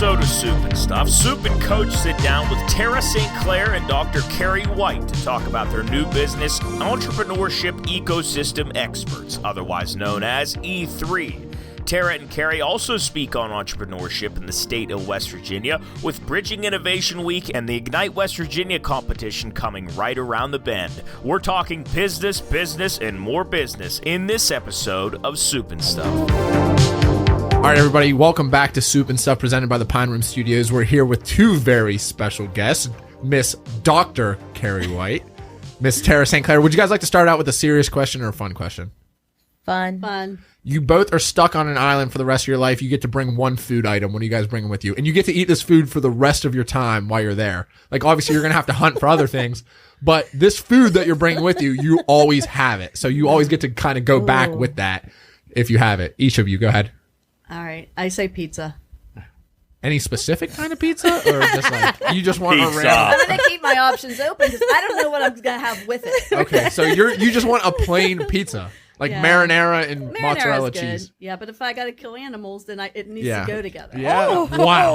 episode of Soup and Stuff, Soup and Coach sit down with Tara St.Clair and Dr. Carrie White to talk about their new business, Entrepreneurship Ecosystem Experts, otherwise known as E3. Tara and Carrie also speak on entrepreneurship in the state of West Virginia, with Bridging Innovation Week and the Ignite West Virginia competition coming right around the bend. We're talking business, and more business in this episode of Soup and Stuff. All right, everybody, welcome back to Soup and Stuff presented by the Pine Room Studios. We're here with two very special guests, Miss Dr. Carrie White, Miss Tara St.Clair. Would you guys like to start out with a serious question or a fun question? Fun. You both are stuck on an island for the rest of your life. You get to bring one food item. What are you guys bringing with you? And you get to eat this food for the rest of your time while you're there. Like, obviously, you're going to have to hunt for other things. But this food that you're bringing with you, you always have it. So you always get to kind of go back with that if you have it. Each of you, go ahead. All right. I say pizza. Any specific kind of pizza? Or just like, you just want Pizza. a random? I'm going to keep my options open because I don't know what I'm going to have with it. Okay, so you just want a plain pizza. Like marinara and mozzarella good. Cheese. Yeah, but if I got to kill animals, then it needs to go together. Yeah. Oh. Wow.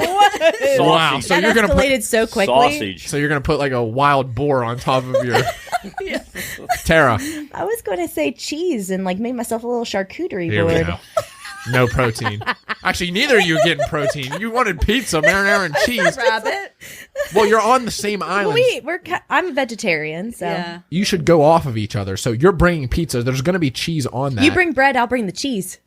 Wow. So that you're gonna escalated put so quickly. Sausage. So you're gonna put like a wild boar on top of your Tara. I was going to say cheese and like make myself a little charcuterie Here we board. go. No protein. Actually, neither of you are getting protein. You wanted pizza, marinara, and cheese. Rabbit. Well, you're on the same island. I'm a vegetarian, so Yeah. You should go off of each other. So you're bringing pizza. There's going to be cheese on that. you bring bread, I'll bring the cheese.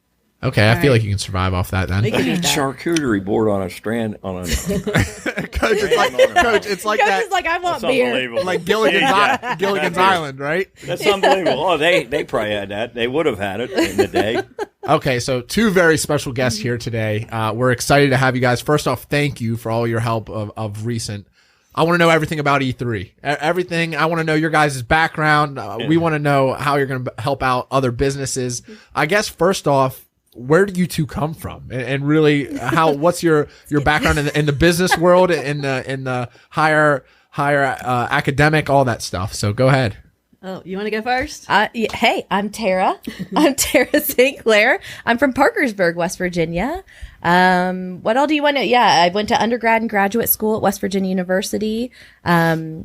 Okay, I feel like you can survive off that then. We can eat that. Charcuterie board on a strand on a. Coach, it's like Coach that. is like, I want That's beer. unbelievable. Like Gilligan's Island, right? That's unbelievable. Oh, they probably had that. They would have had it in the day. Okay, so two very special guests here today. We're excited to have you guys. First off, thank you for all your help of recent. I want to know everything about E3. Everything. I want to know your guys' background. We want to know how you're going to help out other businesses. I guess first off, where do you two come from? And really, what's your background in the business world, in the higher academic, all that stuff? So go ahead. Oh, you want to go first? Hey, I'm Tara. I'm Tara St.Clair. I'm from Parkersburg, West Virginia. What all do you want to know? Yeah, I went to undergrad and graduate school at West Virginia University. A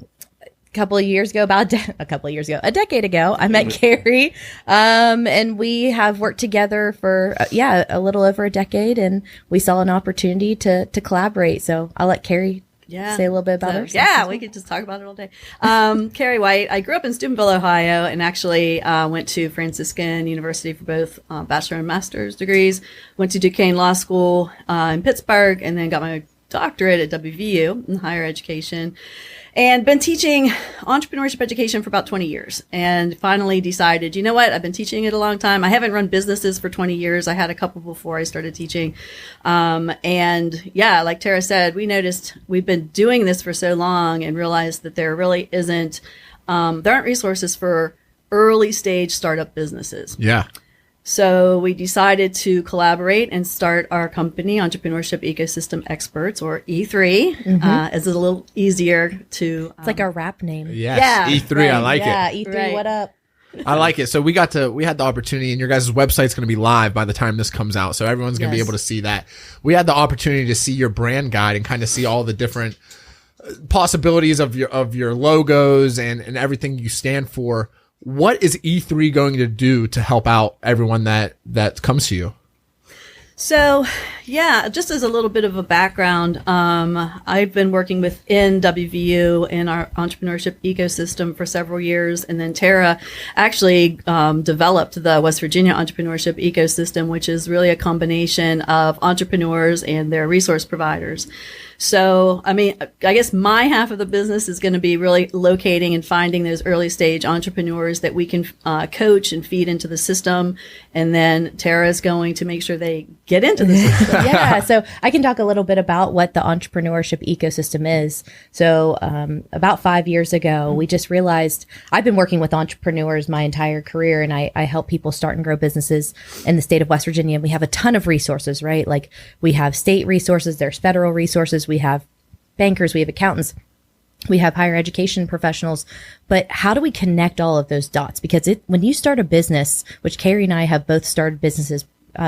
decade ago, I met Carrie, and we have worked together for, a little over a decade, and we saw an opportunity to collaborate. So I'll let Carrie say a little bit about herself. Yeah, we could just talk about it all day. Carrie White. I grew up in Steubenville, Ohio, and actually went to Franciscan University for both bachelor and master's degrees. Went to Duquesne Law School in Pittsburgh, and then got my doctorate at WVU in higher education. And been teaching entrepreneurship education for about 20 years. And finally decided, you know what? I've been teaching it a long time. I haven't run businesses for 20 years. I had a couple before I started teaching. And yeah, like Tara said, we noticed we've been doing this for so long and realized that there really isn't, there aren't resources for early stage startup businesses. Yeah. So we decided to collaborate and start our company, Entrepreneurship Ecosystem Experts, or E3, as a little easier to... It's like our rap name. Yes. Yeah, E3, right. I like it. Yeah, E3, Right. what up? I like it. So we had the opportunity, and your guys' website's going to be live by the time this comes out. So everyone's going to be able to see that. We had the opportunity to see your brand guide and kind of see all the different possibilities of your logos and everything you stand for. What is E3 going to do to help out everyone that comes to you? So, yeah, just as a little bit of a background, I've been working within WVU in our entrepreneurship ecosystem for several years. And then Tara actually developed the West Virginia Entrepreneurship Ecosystem, which is really a combination of entrepreneurs and their resource providers. So, I mean, I guess my half of the business is going to be really locating and finding those early stage entrepreneurs that we can coach and feed into the system. And then Tara is going to make sure they get into the system. Yeah, so I can talk a little bit about what the entrepreneurship ecosystem is. So about 5 years ago, we just realized I've been working with entrepreneurs my entire career, and I help people start and grow businesses in the state of West Virginia. We have a ton of resources, right? Like we have state resources, there's federal resources, we have bankers, we have accountants, we have higher education professionals. But how do we connect all of those dots? Because when you start a business, which Carrie and I have both started businesses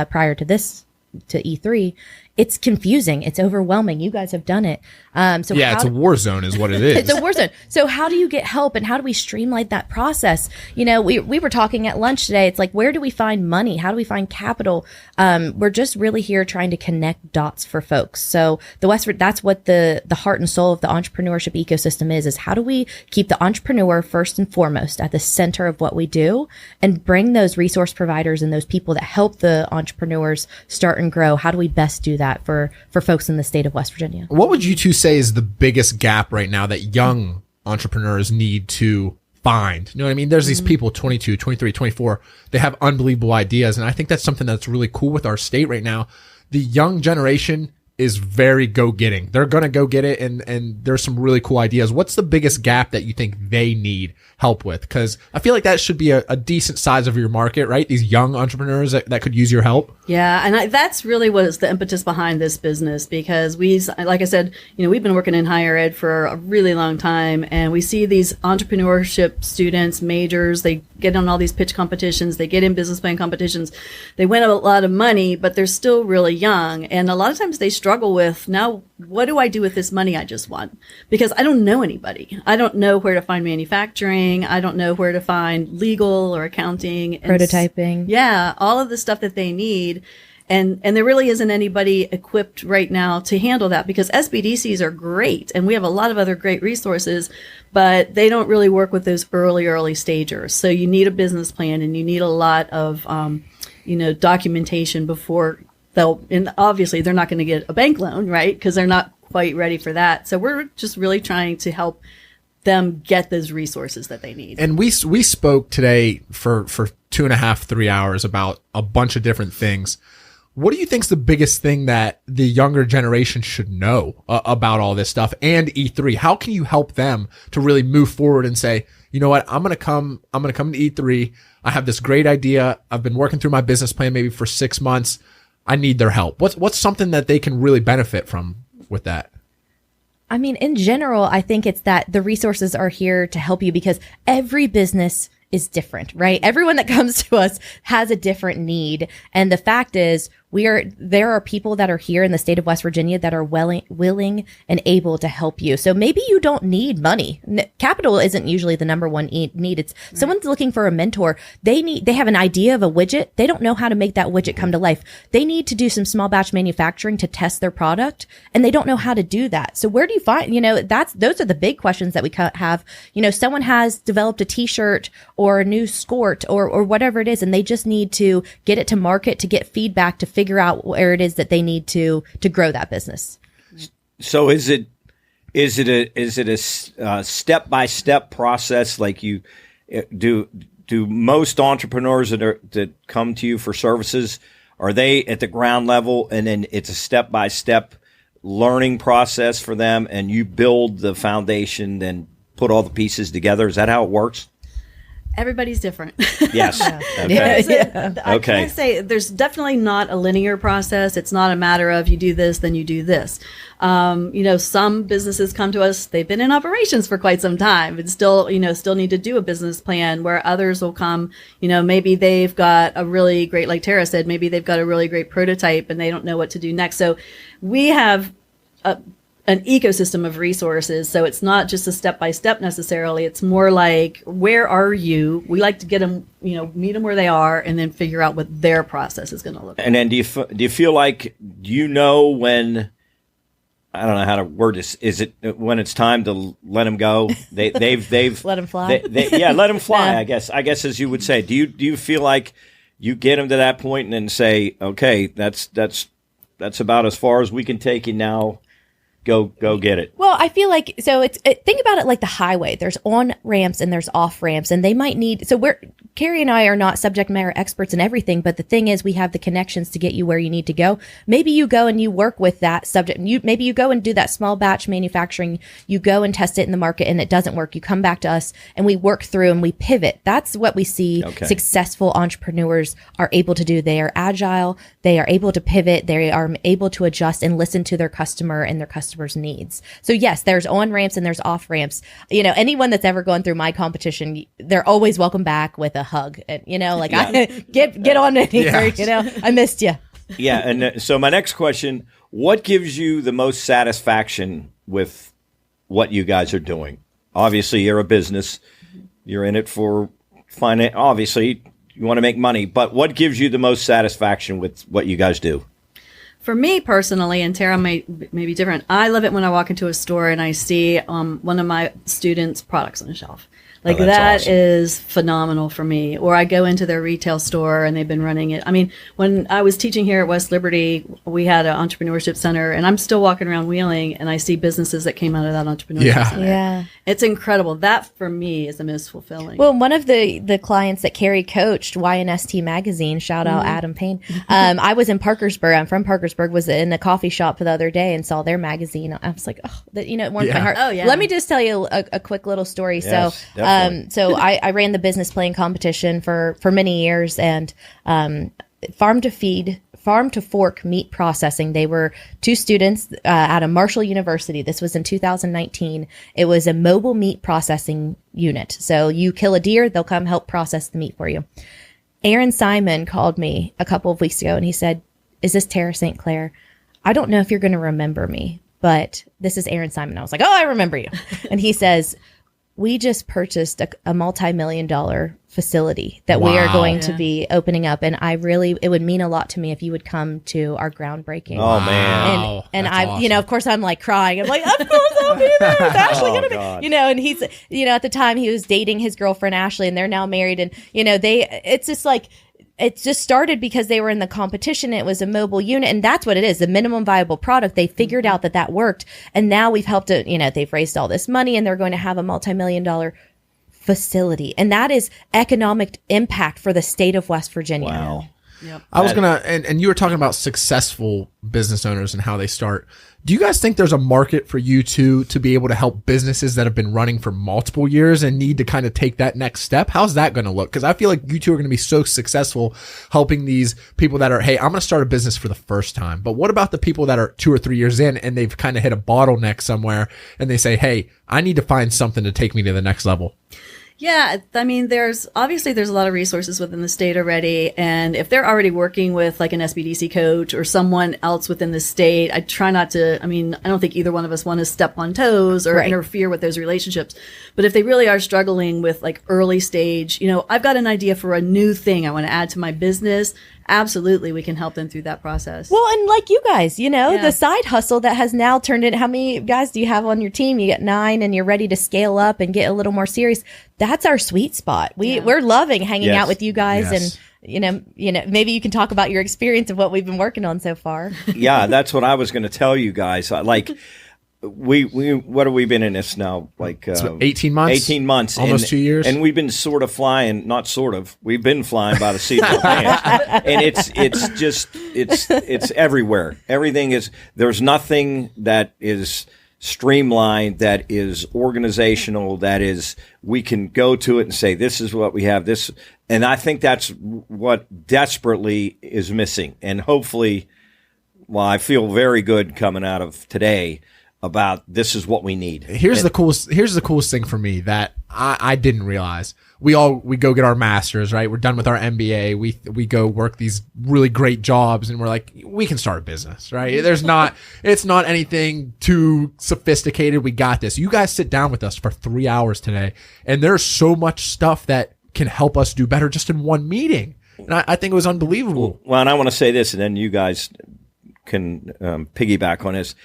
prior to this, to E3, it's confusing. It's overwhelming. You guys have done it. So yeah, it's a war zone is what it is. It's a war zone. So how do you get help and how do we streamline that process? You know, we were talking at lunch today. It's like, where do we find money? How do we find capital? We're just really here trying to connect dots for folks. So that's what the heart and soul of the entrepreneurship ecosystem is how do we keep the entrepreneur first and foremost at the center of what we do and bring those resource providers and those people that help the entrepreneurs start and grow? How do we best do that for folks in the state of West Virginia? What would you two say is the biggest gap right now that young entrepreneurs need to find? You know what I mean? There's these people, 22, 23, 24, they have unbelievable ideas. And I think that's something that's really cool with our state right now. The young generation is very go-getting. They're going to go get it. And there's some really cool ideas. What's the biggest gap that you think they need help with? Because I feel like that should be a decent size of your market, right? These young entrepreneurs that could use your help. Yeah, and that's really what is the impetus behind this business, because like I said, we've been working in higher ed for a really long time, and we see these entrepreneurship students, majors, they get on all these pitch competitions, they get in business plan competitions, they win a lot of money, but they're still really young, and a lot of times they struggle with, now, what do I do with this money I just won? Because I don't know anybody. I don't know where to find manufacturing. I don't know where to find legal or accounting. Prototyping. Yeah, all of the stuff that they need. And there really isn't anybody equipped right now to handle that, because SBDCs are great and we have a lot of other great resources, but they don't really work with those early stagers. So you need a business plan and you need a lot of, documentation before and obviously they're not going to get a bank loan, right? Because they're not quite ready for that. So we're just really trying to help them get those resources that they need. And we spoke today for 2.5, 3 hours about a bunch of different things. What do you think is the biggest thing that the younger generation should know about all this stuff and E3? How can you help them to really move forward and say, you know what, I'm going to come to E3. I have this great idea. I've been working through my business plan maybe for 6 months. I need their help. What's something that they can really benefit from with that? I mean, in general, I think it's that the resources are here to help you because every business is different, right? Everyone that comes to us has a different need. And the fact is, there are people that are here in the state of West Virginia that are willing and able to help you. So maybe you don't need money. Capital isn't usually the number one need. It's someone's looking for a mentor. They have an idea of a widget. They don't know how to make that widget come to life. They need to do some small batch manufacturing to test their product, and they don't know how to do that. So where do you find, those are the big questions that we have. Someone has developed a t-shirt or a new skirt or whatever it is, and they just need to get it to market, to get feedback, to figure out where it is that they need to grow that business. So is it a step-by-step process? Like you do most entrepreneurs that come to you for services, are they at the ground level and then it's a step-by-step learning process for them and you build the foundation, then put all the pieces together? Is that how it works? Everybody's different. Yes. Okay. I can't say there's definitely not a linear process. It's not a matter of you do this, then you do this. Some businesses come to us, they've been in operations for quite some time and still need to do a business plan, where others will come, maybe they've got a really great, like Tara said, maybe they've got a really great prototype and they don't know what to do next. So we have an ecosystem of resources. So it's not just a step-by-step necessarily. It's more like, where are you? We like to get them, meet them where they are and then figure out what their process is going to look like. And then do you feel like, when, I don't know how to word this, is it when it's time to let them go? They've let them fly. Let them fly. Yeah. I guess as you would say, do you feel like you get them to that point and then say, okay, that's about as far as we can take you now. Go get it. Well, I feel like, think about it like the highway. There's on ramps and there's off ramps, and they might need, Carrie and I are not subject matter experts in everything, but the thing is we have the connections to get you where you need to go. Maybe you go and you work with that subject. Maybe you go and do that small batch manufacturing. You go and test it in the market and it doesn't work. You come back to us and we work through and we pivot. That's what we see successful entrepreneurs are able to do. They are agile. They are able to pivot. They are able to adjust and listen to their customer and their customer's needs. So yes, there's on ramps and there's off ramps. Anyone that's ever gone through my competition, they're always welcome back with a hug. And, get on in here. Yes. I missed you. Yeah. And so my next question, what gives you the most satisfaction with what you guys are doing? Obviously, you're a business. You're in it for finance. Obviously, you want to make money. But what gives you the most satisfaction with what you guys do? For me personally, and Tara may be different, I love it when I walk into a store and I see one of my students' products on the shelf. Like that awesome. is phenomenal for me. Or I go into their retail store and they've been running it. I mean, when I was teaching here at West Liberty, we had an entrepreneurship center, and I'm still walking around Wheeling and I see businesses that came out of that entrepreneurship center. Yeah. It's incredible. That for me is the most fulfilling. Well, one of the clients that Carrie coached, YNST Magazine, shout out Adam Payne. I was in Parkersburg. I'm from Parkersburg. Was in a coffee shop the other day and saw their magazine. I was like, oh, that, it warmed my heart. Oh, yeah. Let me just tell you a quick little story. Yes, So I ran the business playing competition for many years, and farm to fork meat processing. They were two students out of Marshall University. This was in 2019. It was a mobile meat processing unit. So you kill a deer, they'll come help process the meat for you. Aaron Simon called me a couple of weeks ago and he said, "Is this Tara St. Clair? I don't know if you're going to remember me, but this is Aaron Simon." I was like, "Oh, I remember you." And he says, "We just purchased a multi-million-dollar facility that we are going to be opening up. And it would mean a lot to me if you would come to our groundbreaking." Oh, man. And That's I, awesome. Of course I'm like crying. I'm like, of course I'll be there. It's actually going to God. be, and he's, at the time he was dating his girlfriend, Ashley, and they're now married. And, it's just like, it just started because they were in the competition. It was a mobile unit, and that's what it is, the minimum viable product. They figured out that worked, and now we've helped it. They've raised all this money, and they're going to have a multi-million-dollar facility, and that is economic impact for the state of West Virginia. Wow. Yep. I was gonna, and you were talking about successful business owners and how they start. Do you guys think there's a market for you two to be able to help businesses that have been running for multiple years and need to kind of take that next step? How's that going to look? Because I feel like you two are going to be so successful helping these people that are, hey, I'm going to start a business for the first time. But what about the people that are 2 or 3 years in and they've kind of hit a bottleneck somewhere and they say, hey, I need to find something to take me to the next level? Yeah, I mean, there's a lot of resources within the state already. And if they're already working with like an SBDC coach or someone else within the state, I try not to, I don't think either one of us want to step on toes or interfere with those relationships. But if they really are struggling with like early stage, I've got an idea for a new thing I want to add to my business. Absolutely, we can help them through that process. Well, and like you guys, the side hustle that has now turned into, how many guys do you have on your team? You got 9 and you're ready to scale up and get a little more serious. That's our sweet spot. We're loving hanging out with you guys. Yes. And, maybe you can talk about your experience of what we've been working on so far. Yeah, that's what I was going to tell you guys. Like, we what have we been in this now? Like 18 months? 18 months. Almost 2 years. And we've been sort of flying, not sort of, we've been flying by the seat of our pants. And it's everywhere. Everything is, there's nothing that is streamlined, that is organizational, that is, we can go to it and say, this is what we have, this. And I think that's what desperately is missing. And hopefully, I feel very good coming out of today about this is what we need. Here's the coolest thing for me that I didn't realize. We go get our masters, right? We're done with our MBA. We go work these really great jobs and we're like, we can start a business, right? it's not anything too sophisticated. We got this. You guys sit down with us for 3 hours today and there's so much stuff that can help us do better just in one meeting. And I think it was unbelievable. Well, and I want to say this and then you guys can piggyback on this.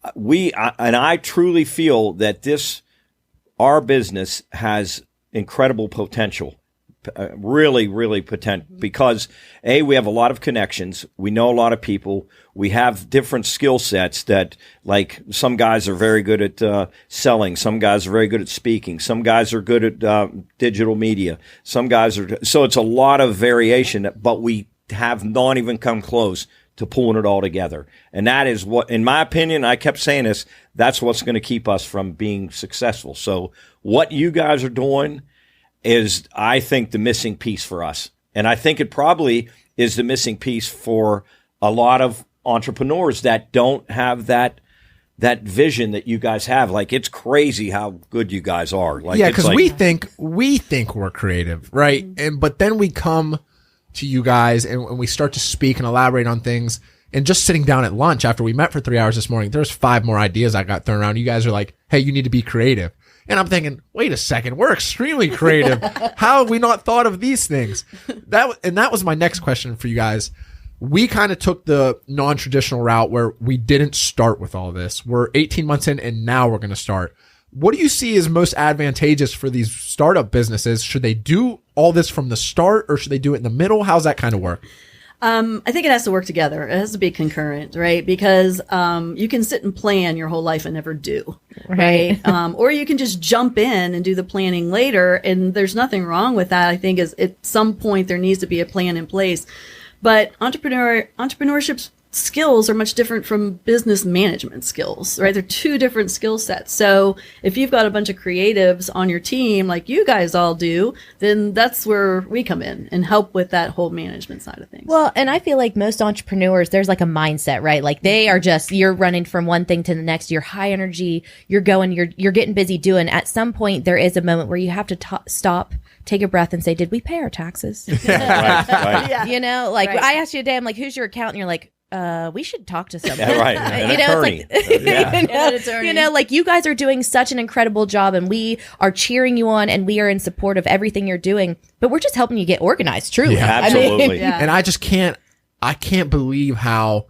I truly feel that our business has incredible potential, really, really potential, because we have a lot of connections. We know a lot of people. We have different skill sets that, like, some guys are very good at selling. Some guys are very good at speaking. Some guys are good at digital media. Some guys are, so it's a lot of variation, but we have not even come close to pulling it all together. And that is what, in my opinion, I kept saying this, that's what's going to keep us from being successful. So what you guys are doing is, I think, the missing piece for us. And I think it probably is the missing piece for a lot of entrepreneurs that don't have that vision that you guys have. Like, it's crazy how good you guys are. Like, yeah, because we think we're creative, right? But then we come to you guys and we start to speak and elaborate on things, and just sitting down at lunch after we met for 3 hours this morning, there's 5 more ideas I got thrown around. You guys are like, hey, you need to be creative. And I'm thinking, wait a second, we're extremely creative. How have we not thought of these things? That was my next question for you guys. We kind of took the non-traditional route where we didn't start with all this. We're 18 months in and now we're going to start. What do you see as most advantageous for these startup businesses? Should they do all this from the start or should they do it in the middle? How's that kind of work? I think it has to work together. It has to be concurrent, right? Because you can sit and plan your whole life and never do, right? Or you can just jump in and do the planning later, and there's nothing wrong with that. I think is at some point there needs to be a plan in place. But entrepreneurship skills are much different from business management skills, right? They're 2 different skill sets. So if you've got a bunch of creatives on your team, like you guys all do, then that's where we come in and help with that whole management side of things. Well, and I feel like most entrepreneurs, there's like a mindset, right? Like they are just, you're running from one thing to the next. You're high energy. You're going, you're getting busy doing. At some point, there is a moment where you have to stop, take a breath and say, did we pay our taxes? Right. Yeah. You know, like Right. I asked you today, I'm like, who's your accountant? And you're like, we should talk to someone. Yeah, right. An You know, attorney. it's like, An attorney. you know, like you guys are doing such an incredible job and we are cheering you on and we are in support of everything you're doing, but we're just helping you get organized, truly. Yeah, absolutely. Yeah. And I can't believe how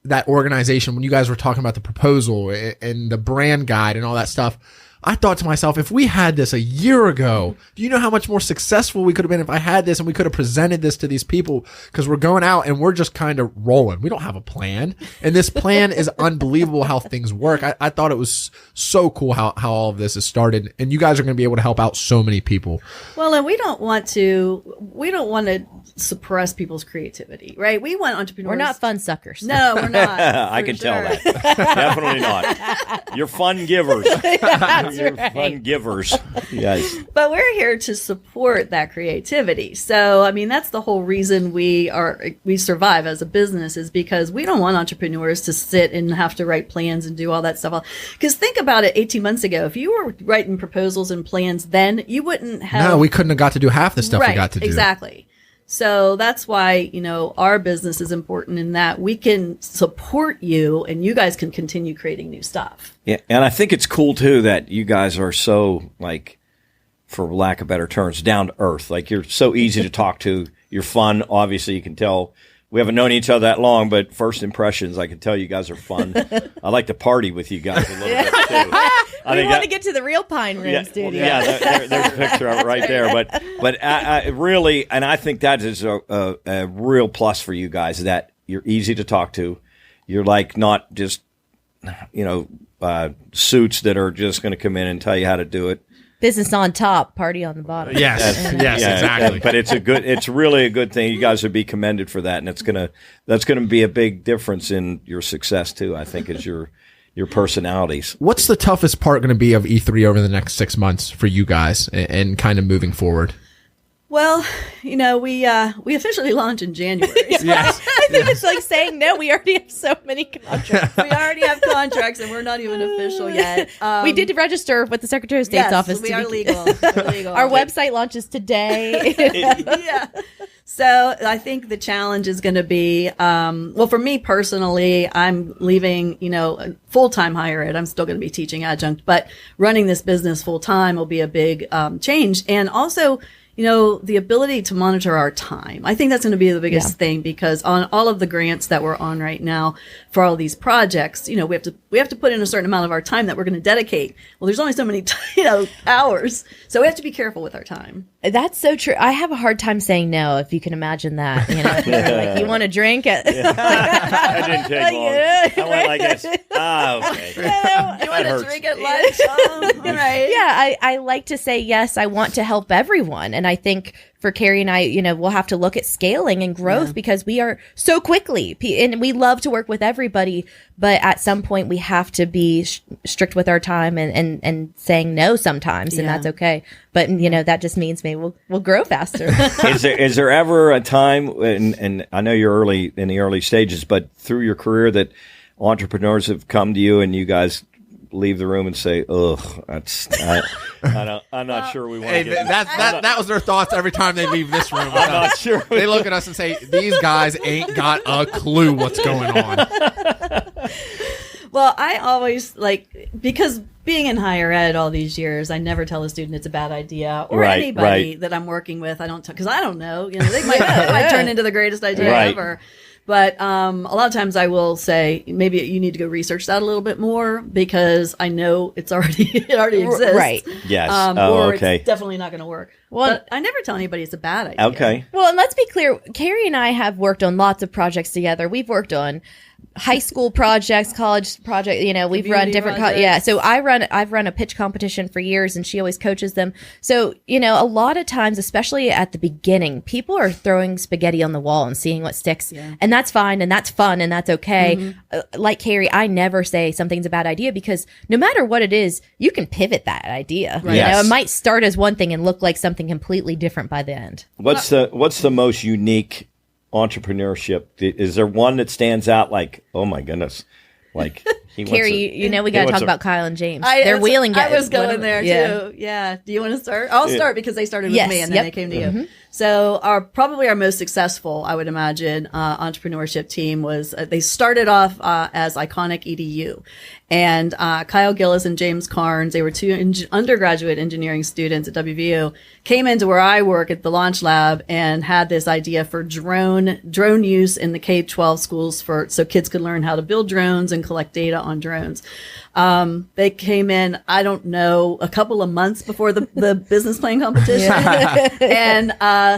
that organization, when you guys were talking about the proposal and the brand guide and all that stuff, I thought to myself, if we had this a year ago, do you know how much more successful we could have been if I had this and we could have presented this to these people? Because we're going out and we're just kind of rolling. We don't have a plan. And this plan is unbelievable how things work. I thought it was so cool how all of this has started. And you guys are going to be able to help out so many people. Well, and we don't want to suppress people's creativity, right? We want entrepreneurs. We're not fun suckers. No, we're not. I for can tell sure. that. Definitely not. You're fun givers. You're fun givers. Yes. But we're here to support that creativity. So, I mean, that's the whole reason we survive as a business, is because we don't want entrepreneurs to sit and have to write plans and do all that stuff. Because think about it, 18 months ago, if you were writing proposals and plans then, you wouldn't have... No, we couldn't have got to do half the stuff we got to do. Exactly. So that's why, our business is important in that we can support you and you guys can continue creating new stuff. Yeah, and I think it's cool too that you guys are so, like, for lack of better terms, down to earth. Like, you're so easy to talk to. You're fun. Obviously, you can tell we haven't known each other that long, but first impressions, I can tell you guys are fun. I like to party with you guys a little bit too. We want to get to the real Pine Room studio. Yeah, there's a picture of it right there. But I really, and I think that is a real plus for you guys, that you're easy to talk to. You're like not just, suits that are just going to come in and tell you how to do it. Business on top, party on the bottom. Yes, exactly. But it's really a good thing. You guys would be commended for that, and that's gonna be a big difference in your success too. I think is your personalities. What's the toughest part going to be of E3 over the next 6 months for you guys and kind of moving forward? Well, we officially launch in January. Yes. I think it's like saying no. We already have so many contracts. We already have contracts and we're not even official yet. We did register with the Secretary of State's office. We are legal. We're legal. Our website launches today. Yeah. So I think the challenge is going to be, for me personally, I'm leaving, full-time higher ed. I'm still going to be teaching adjunct, but running this business full-time will be a big change. And also, the ability to monitor our time. I think that's going to be the biggest thing, because on all of the grants that we're on right now for all these projects, we have to put in a certain amount of our time that we're going to dedicate. Well, there's only so many, hours. So we have to be careful with our time. That's so true. I have a hard time saying no, if you can imagine that. Like, you want a drink? That didn't take long. I went like this. Okay. You want to drink at lunch? Right. Yeah, I like to say yes. I want to help everyone. And I think for Carrie and I, we'll have to look at scaling and growth because we are so quickly, and we love to work with everybody, but at some point we have to be strict with our time and saying no sometimes, and that's okay. But that just means maybe we'll grow faster. Is there ever a time, and I know you're in the early stages, but through your career that entrepreneurs have come to you and you guys leave the room and say, "Ugh, I'm not sure we want Hey, to get." that was their thoughts every time they leave this room. I'm not sure. They look at us and say, "These guys ain't got a clue what's going on." Well, I always because being in higher ed all these years, I never tell a student it's a bad idea, or Right, anybody right. that I'm working with. I don't because I don't know. They might turn into the greatest idea Right. ever. But a lot of times I will say maybe you need to go research that a little bit more because I know it already exists. Right. Yes. Or Okay. it's definitely not going to work. Well, But I never tell anybody it's a bad idea. Okay. Well, and let's be clear, Carrie and I have worked on lots of projects together. We've worked on high school projects, college project, we've run Community different projects. so I've run a pitch competition for years and she always coaches them. So, a lot of times, especially at the beginning, people are throwing spaghetti on the wall and seeing what sticks. Yeah. And that's fine and that's fun and that's okay. Like Carrie, I never say something's a bad idea because no matter what it is, you can pivot that idea. Right. Yes. It might start as one thing and look like something completely different by the end. What's the most unique entrepreneurship? Is there one that stands out? Like, oh my goodness, like he wants Carrie, we got to talk about Kyle and James. They're wheeling guys. I was going there too. Yeah. Do you want to start? I'll start because they started with Yes, me and then they came to you. So probably our most successful, I would imagine, entrepreneurship team was they started off as Iconic EDU, and Kyle Gillis and James Carnes, they were two undergraduate engineering students at WVU, came into where I work at the Launch Lab and had this idea for drone use in the K-12 schools so kids could learn how to build drones and collect data on drones. They came in, I don't know, a couple of months before the business plan competition and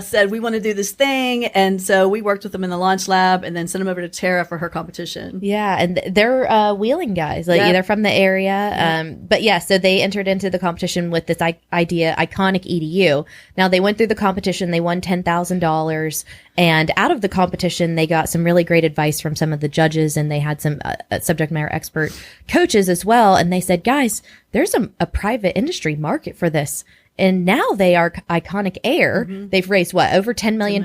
said, we want to do this thing. And so we worked with them in the Launch Lab and then sent them over to Tara for her competition. Yeah, and they're wheeling guys. They're from the area. But yeah, so they entered into the competition with this idea, Iconic EDU. Now they went through the competition, they won $10,000. And out of the competition, they got some really great advice from some of the judges, and they had some subject matter expert coaches as well. And they said, guys, there's a private industry market for this. And now they are Iconic Air. They've raised over $10 million.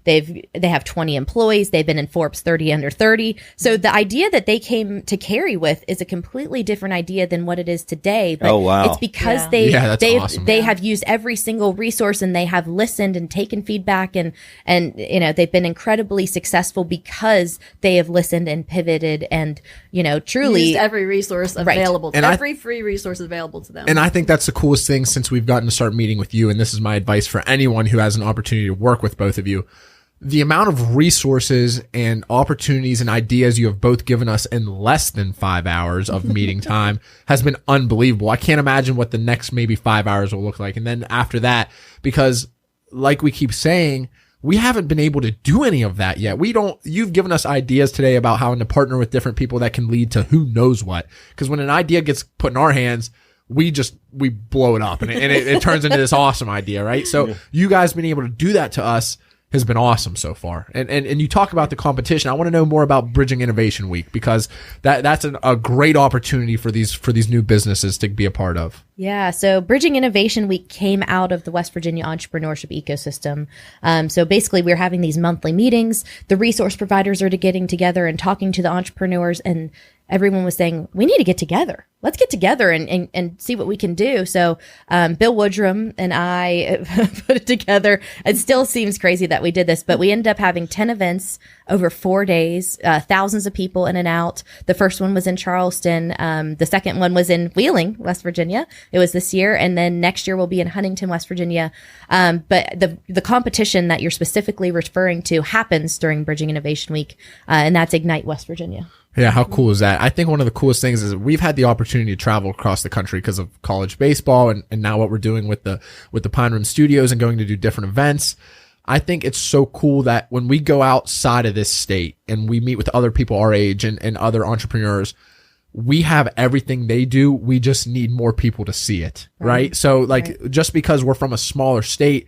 They have 20 employees. They've been in Forbes 30 under 30. So the idea that they came to Carrie with is a completely different idea than what it is today. But Oh, wow. it's because that's awesome. they have used every single resource and they have listened and taken feedback and they've been incredibly successful because they have listened and pivoted and truly Used every resource available. And every free resource available to them. And I think that's the coolest thing since we've gotten to start meeting with you. And this is my advice for anyone who has an opportunity to work with both of you. The amount of resources and opportunities and ideas you have both given us in less than 5 hours of meeting time has been unbelievable. I can't imagine what the next maybe 5 hours will look like. And then after that, because like we keep saying, we haven't been able to do any of that yet. You've given us ideas today about how to partner with different people that can lead to who knows what. Because when an idea gets put in our hands, we blow it up and it turns into this awesome idea, right? So you guys being able to do that to us has been awesome so far. And you talk about the competition. I want to know more about Bridging Innovation Week because that's a great opportunity for these new businesses to be a part of. Yeah, so Bridging Innovation Week came out of the West Virginia Entrepreneurship Ecosystem. So basically, we're having these monthly meetings. The resource providers are getting together and talking to the entrepreneurs, and everyone was saying, we need to get together. Let's get together and see what we can do. So Bill Woodrum and I put it together. It still seems crazy that we did this, but we ended up having 10 events over 4 days, thousands of people in and out. The first one was in Charleston. The second one was in Wheeling, West Virginia. It was this year. And then next year we'll be in Huntington, West Virginia. But the competition that you're specifically referring to happens during Bridging Innovation Week, and that's Ignite West Virginia. Yeah, how cool is that? I think one of the coolest things is we've had the opportunity to travel across the country because of college baseball and now what we're doing with the Pine Room Studios and going to do different events. I think it's so cool that when we go outside of this state and we meet with other people our age and other entrepreneurs, we have everything they do. We just need more people to see it, right? So just because we're from a smaller state,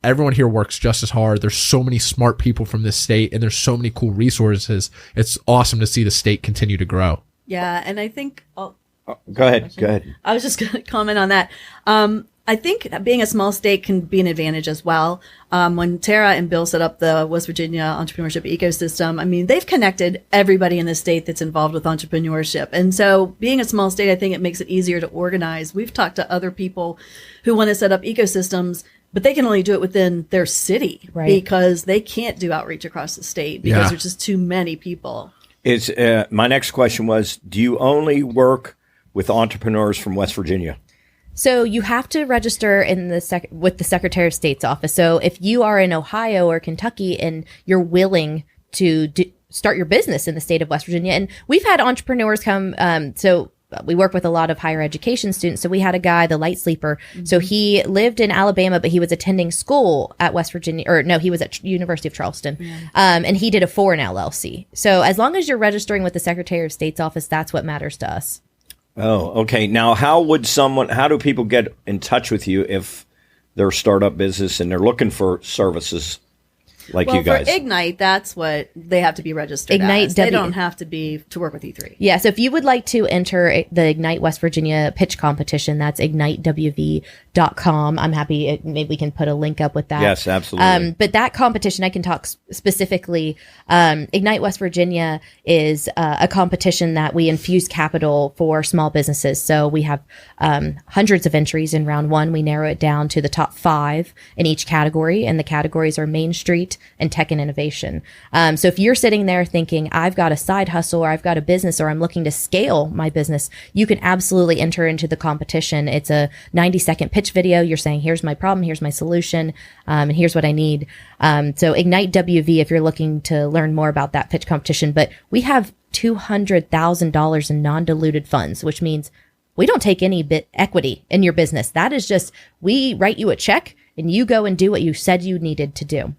everyone here works just as hard. There's so many smart people from this state and there's so many cool resources. It's awesome to see the state continue to grow. Yeah. And I think, Go ahead. I was just going to comment on that. I I think being a small state can be an advantage as well. When Tara and Bill set up the West Virginia Entrepreneurship Ecosystem, I mean, they've connected everybody in the state that's involved with entrepreneurship. And so being a small state, I think it makes it easier to organize. We've talked to other people who want to set up ecosystems, but they can only do it within their city because they can't do outreach across the state because there's just too many people. My next question was, do you only work with entrepreneurs from West Virginia? So you have to register in with the Secretary of State's office. So if you are in Ohio or Kentucky and you're willing to start your business in the state of West Virginia, and we've had entrepreneurs come, so we work with a lot of higher education students. So we had a guy, the light sleeper. Mm-hmm. So he lived in Alabama, but he was attending school at West Virginia, or no, he was at University of Charleston. Yeah. And he did a foreign LLC. So as long as you're registering with the Secretary of State's office, that's what matters to us. Oh, okay. Now, how do people get in touch with you if they're a startup business and they're looking for services like you guys? For Ignite, that's what they have to be registered as. They don't have to work with E3. Yeah, so if you would like to enter the Ignite West Virginia pitch competition, that's ignitewv.com. I'm happy, maybe we can put a link up with that. Yes, absolutely. But that competition, I can talk specifically. Ignite West Virginia is a competition that we infuse capital for small businesses. So we have hundreds of entries in round one. We narrow it down to the top 5 in each category, and the categories are Main Street and tech and innovation. So if you're sitting there thinking, I've got a side hustle or I've got a business or I'm looking to scale my business, you can absolutely enter into the competition. It's a 90-second pitch video. You're saying, here's my problem, here's my solution, and here's what I need. So Ignite WV, if you're looking to learn more about that pitch competition, but we have $200,000 in non-diluted funds, which means we don't take any equity in your business. That is just, we write you a check and you go and do what you said you needed to do.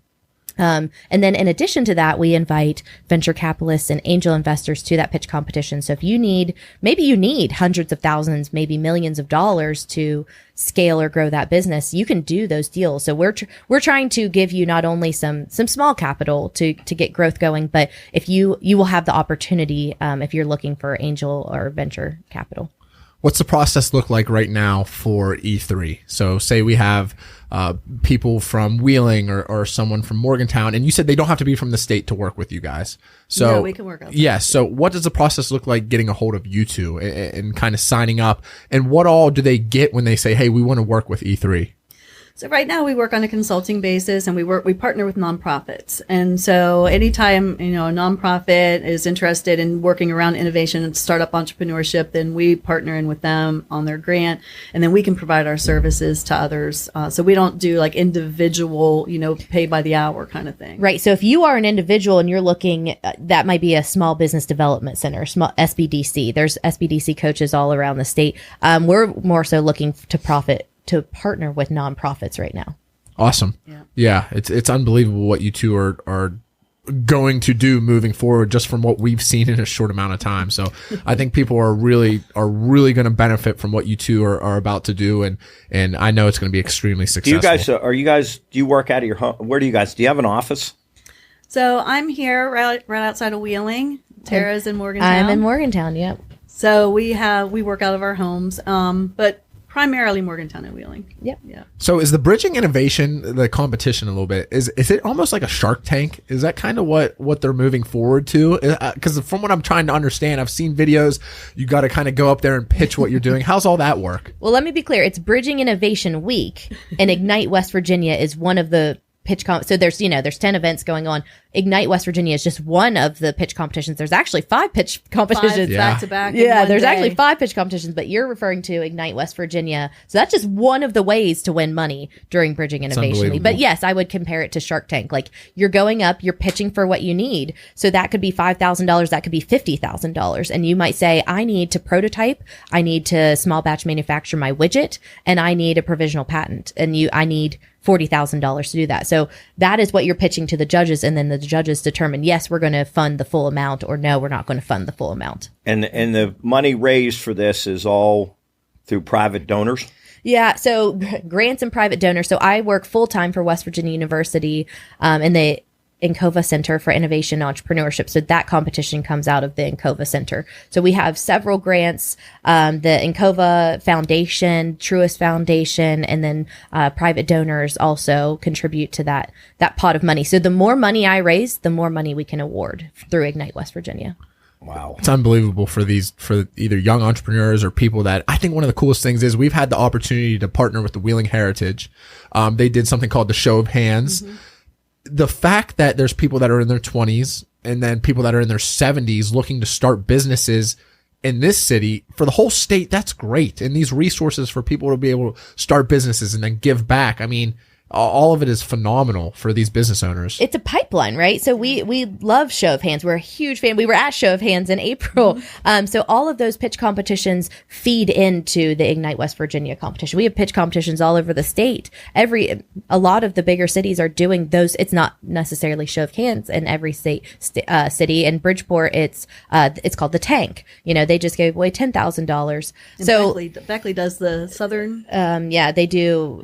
And then in addition to that, we invite venture capitalists and angel investors to that pitch competition. So if maybe you need hundreds of thousands, maybe millions of dollars to scale or grow that business, you can do those deals. So we're trying to give you not only some small capital to get growth going, but if you will have the opportunity, if you're looking for angel or venture capital. What's the process look like right now for E3? So say we have people from Wheeling or someone from Morgantown, and you said they don't have to be from the state to work with you guys. So no, we can work out. Yeah. So what does the process look like getting a hold of you two and kind of signing up? And what all do they get when they say, hey, we want to work with E3? So right now we work on a consulting basis, and we partner with nonprofits. And so anytime, a nonprofit is interested in working around innovation and startup entrepreneurship, then we partner in with them on their grant, and then we can provide our services to others. So we don't do like individual, pay by the hour kind of thing. Right. So if you are an individual and you're looking, that might be a small business development center, small SBDC. There's SBDC coaches all around the state. We're more so looking to partner with nonprofits right now. Awesome. Yeah. It's unbelievable what you two are going to do moving forward just from what we've seen in a short amount of time. So I think people are really going to benefit from what you two are about to do. And I know it's going to be extremely successful. Do you work out of your home? Where do you have an office? So I'm here right outside of Wheeling. Tara's in Morgantown. I'm in Morgantown. Yep. So we work out of our homes. But primarily Morgantown and Wheeling. Yep. Yeah. So is the Bridging Innovation, the competition a little bit, is it almost like a Shark Tank? Is that kind of what they're moving forward to? Because from what I'm trying to understand, I've seen videos, you got to kind of go up there and pitch what you're doing. How's all that work? Well, let me be clear. It's Bridging Innovation Week, and Ignite West Virginia is one of the pitch so there's 10 events going on. Ignite West Virginia is just one of the pitch competitions. There's actually 5 pitch competitions back to back. Yeah, there's actually 5 pitch competitions, but you're referring to Ignite West Virginia. So that's just one of the ways to win money during Bridging Innovation Week. But yes, I would compare it to Shark Tank. Like, you're going up, you're pitching for what you need. So that could be $5,000, that could be $50,000. And you might say, I need to prototype, I need to small batch manufacture my widget, and I need a provisional patent. And I need $40,000 to do that. So that is what you're pitching to the judges, and then the judges determine, yes, we're going to fund the full amount, or no, we're not going to fund the full amount. And the money raised for this is all through private donors? Yeah, so grants and private donors. So I work full-time for West Virginia University, and Encova Center for Innovation and Entrepreneurship. So that competition comes out of the Encova Center. So we have several grants, the Encova Foundation, Truist Foundation, and then private donors also contribute to that pot of money. So the more money I raise, the more money we can award through Ignite West Virginia. Wow. It's unbelievable for either young entrepreneurs or people that I think one of the coolest things is we've had the opportunity to partner with the Wheeling Heritage. They did something called the Show of Hands. Mm-hmm. The fact that there's people that are in their 20s and then people that are in their 70s looking to start businesses in this city for the whole state, that's great. And these resources for people to be able to start businesses and then give back. I mean, all of it is phenomenal for these business owners. It's a pipeline, right? So we love Show of Hands. We're a huge fan. We were at Show of Hands in April. So all of those pitch competitions feed into the Ignite West Virginia competition. We have pitch competitions all over the state. A lot of the bigger cities are doing those. It's not necessarily Show of Hands in every city. In Bridgeport, it's called the Tank. They just gave away $10,000. So Beckley does the Southern. They do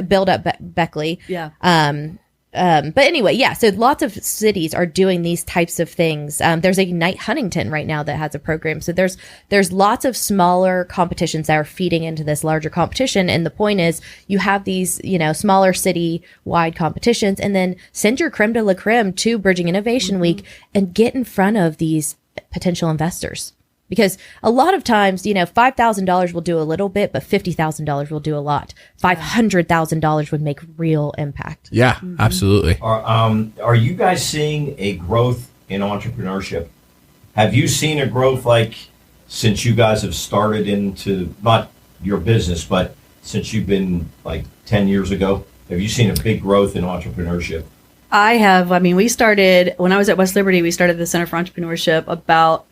build up Beckley. Yeah. But anyway, yeah. So lots of cities are doing these types of things. There's Ignite Huntington right now that has a program. So there's lots of smaller competitions that are feeding into this larger competition. And the point is you have these, smaller city wide competitions and then send your creme de la creme to Bridging Innovation Week and get in front of these potential investors. Because a lot of times, $5,000 will do a little bit, but $50,000 will do a lot. $500,000 would make real impact. Yeah, absolutely. Are you guys seeing a growth in entrepreneurship? Have you seen a growth since you guys have started into, not your business, but since you've been 10 years ago? Have you seen a big growth in entrepreneurship? I have. I mean, we started, when I was at West Liberty, we started the Center for Entrepreneurship about,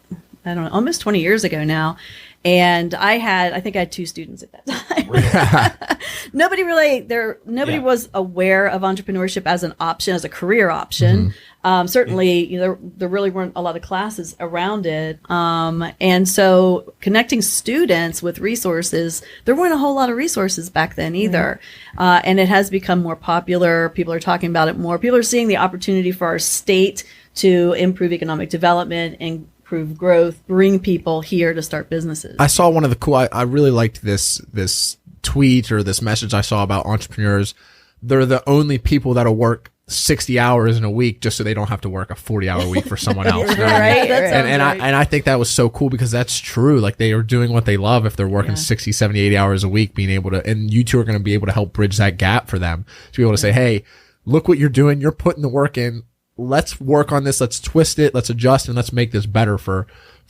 almost 20 years ago now. And I think I had 2 students at that time. Really? Nobody was aware of entrepreneurship as an option, as a career option. Certainly, there really weren't a lot of classes around it. And so connecting students with resources, there weren't a whole lot of resources back then either. And it has become more popular. People are talking about it more. People are seeing the opportunity for our state to improve economic development and improve growth, bring people here to start businesses. I saw one of the cool, I really liked this tweet or this message I saw about entrepreneurs. They're the only people that'll work 60 hours in a week just so they don't have to work a 40-hour week for someone else. Right? And I think that was so cool because that's true. They are doing what they love if they're working 60, 70, 80 hours a week, being able to, and you two are going to be able to help bridge that gap for them to be able to say, hey, look what you're doing. You're putting the work in. Let's work on this. Let's twist it. Let's adjust, and let's make this better for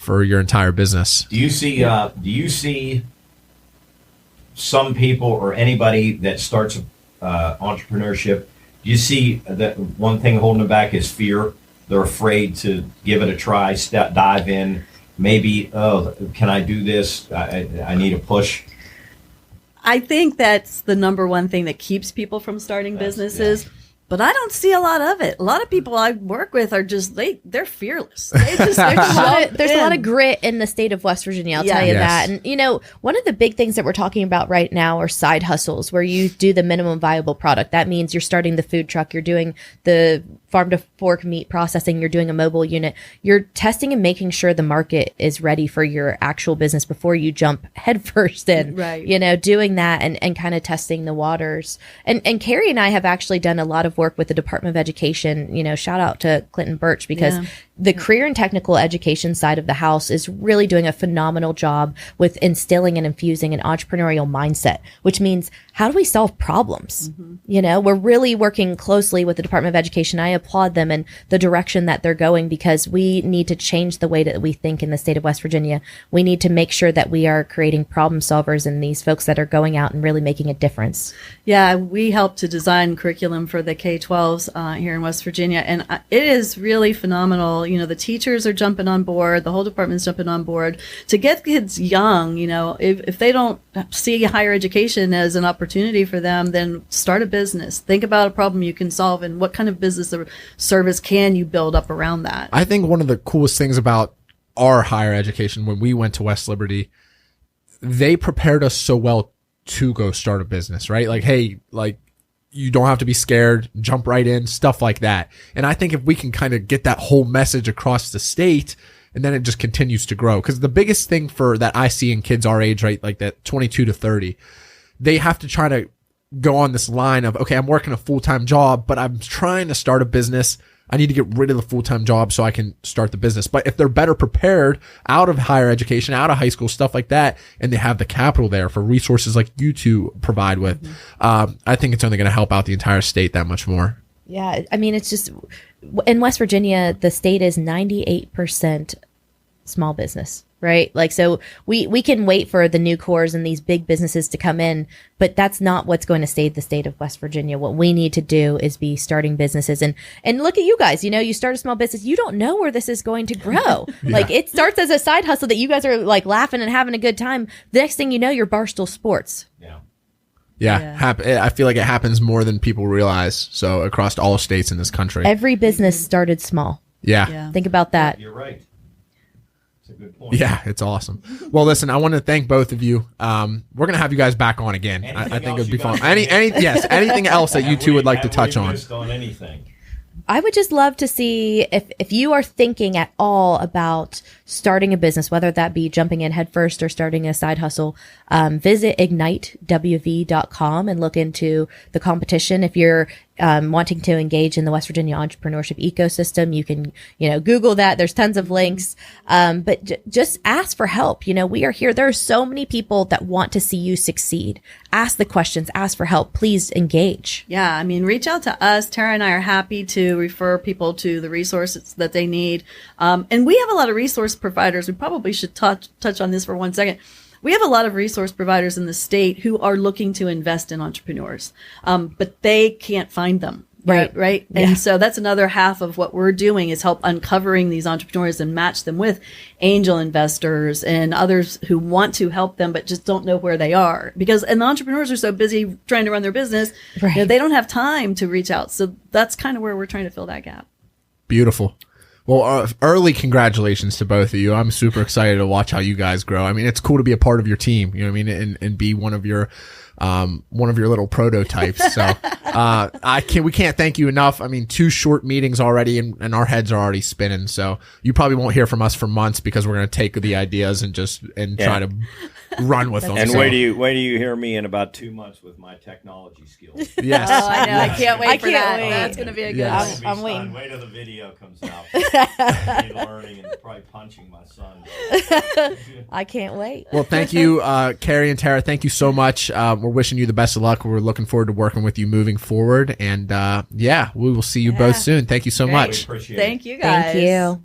your entire business. Do you see some people or anybody that starts entrepreneurship? Do you see that one thing holding them back is fear? They're afraid to give it a try, dive in. Maybe, can I do this? I need a push. I think that's the number one thing that keeps people from starting businesses. Yeah. But I don't see a lot of it. A lot of people I work with are just, they're fearless. There's a lot of grit in the state of West Virginia, I'll tell you that. And, one of the big things that we're talking about right now are side hustles where you do the minimum viable product. That means you're starting the food truck, you're doing the farm to fork meat processing, you're doing a mobile unit. You're testing and making sure the market is ready for your actual business before you jump headfirst in. Right. Doing that and kind of testing the waters. And Carrie and I have actually done a lot of work with the Department of Education, shout out to Clinton Birch because the career and technical education side of the house is really doing a phenomenal job with instilling and infusing an entrepreneurial mindset, which means how do we solve problems? We're really working closely with the Department of Education. I applaud them and the direction that they're going because we need to change the way that we think in the state of West Virginia. We need to make sure that we are creating problem solvers and these folks that are going out and really making a difference. Yeah, we helped to design curriculum for the K-12s here in West Virginia, and it is really phenomenal. The teachers are jumping on board, the whole department's jumping on board to get kids young. If they don't see higher education as an opportunity for them, then start a business. Think about a problem you can solve and what kind of business or service can you build up around that. I think one of the coolest things about our higher education when we went to West Liberty, they prepared us so well to go start a business, right? you don't have to be scared, jump right in, stuff like that. And I think if we can kind of get that whole message across the state, and then it just continues to grow. Because the biggest thing for that I see in kids our age, right, like that 22 to 30, they have to try to go on this line of, okay, I'm working a full-time job, but I'm trying to start a business. I need to get rid of the full-time job so I can start the business. But if they're better prepared out of higher education, out of high school, stuff like that, and they have the capital there for resources like you two provide with, I think it's only going to help out the entire state that much more. Yeah. I mean, it's just in West Virginia, the state is 98% small business, right? Like, so we can wait for the new cores and these big businesses to come in, but that's not what's going to save the state of West Virginia. What we need to do is be starting businesses and look at you guys, you start a small business, you don't know where this is going to grow. Like, it starts as a side hustle that you guys are like laughing and having a good time. The next thing you know, you're Barstool Sports. Yeah. I feel like it happens more than people realize. So across all states in this country, every business started small. Yeah. Think about that. You're right. It's a good point. Yeah, it's awesome. Well, listen, I want to thank both of you. We're going to have you guys back on again. I think it'd be fun. Anything else that you two would like to touch on? On anything. I would just love to see if you are thinking at all about starting a business, whether that be jumping in headfirst or starting a side hustle, visit ignitewv.com and look into the competition. If you're wanting to engage in the West Virginia entrepreneurship ecosystem, you can, Google that. There's tons of links. But just ask for help. We are here. There are so many people that want to see you succeed. Ask the questions, ask for help. Please engage. Yeah. I mean, reach out to us. Tara and I are happy to refer people to the resources that they need. And we have a lot of resource providers. We probably should touch on this for 1 second. We have a lot of resource providers in the state who are looking to invest in entrepreneurs, but they can't find them. Right. Yeah. And so that's another half of what we're doing is help uncovering these entrepreneurs and match them with angel investors and others who want to help them, but just don't know where they are and the entrepreneurs are so busy trying to run their business. Right. They don't have time to reach out. So that's kind of where we're trying to fill that gap. Beautiful. Well, early congratulations to both of you. I'm super excited to watch how you guys grow. I mean, it's cool to be a part of your team, you know what I mean? And be one of your little prototypes. So, we can't thank you enough. I mean, 2 short meetings already and our heads are already spinning. So you probably won't hear from us for months because we're going to take the ideas and try to run with them. And so. wait do you hear me in about 2 months with my technology skills? Yes. Oh, I know. I can't wait for that. wait. That's going to be a good Yes. one. I'm waiting. Wait till the video comes out. Me learning and probably punching my son. I can't wait. Well, thank you, Carrie and Tara. Thank you so much. We're wishing you the best of luck. We're looking forward to working with you moving forward. And we will see you both soon. Thank you so much. We appreciate it. Thank you guys. Thank you.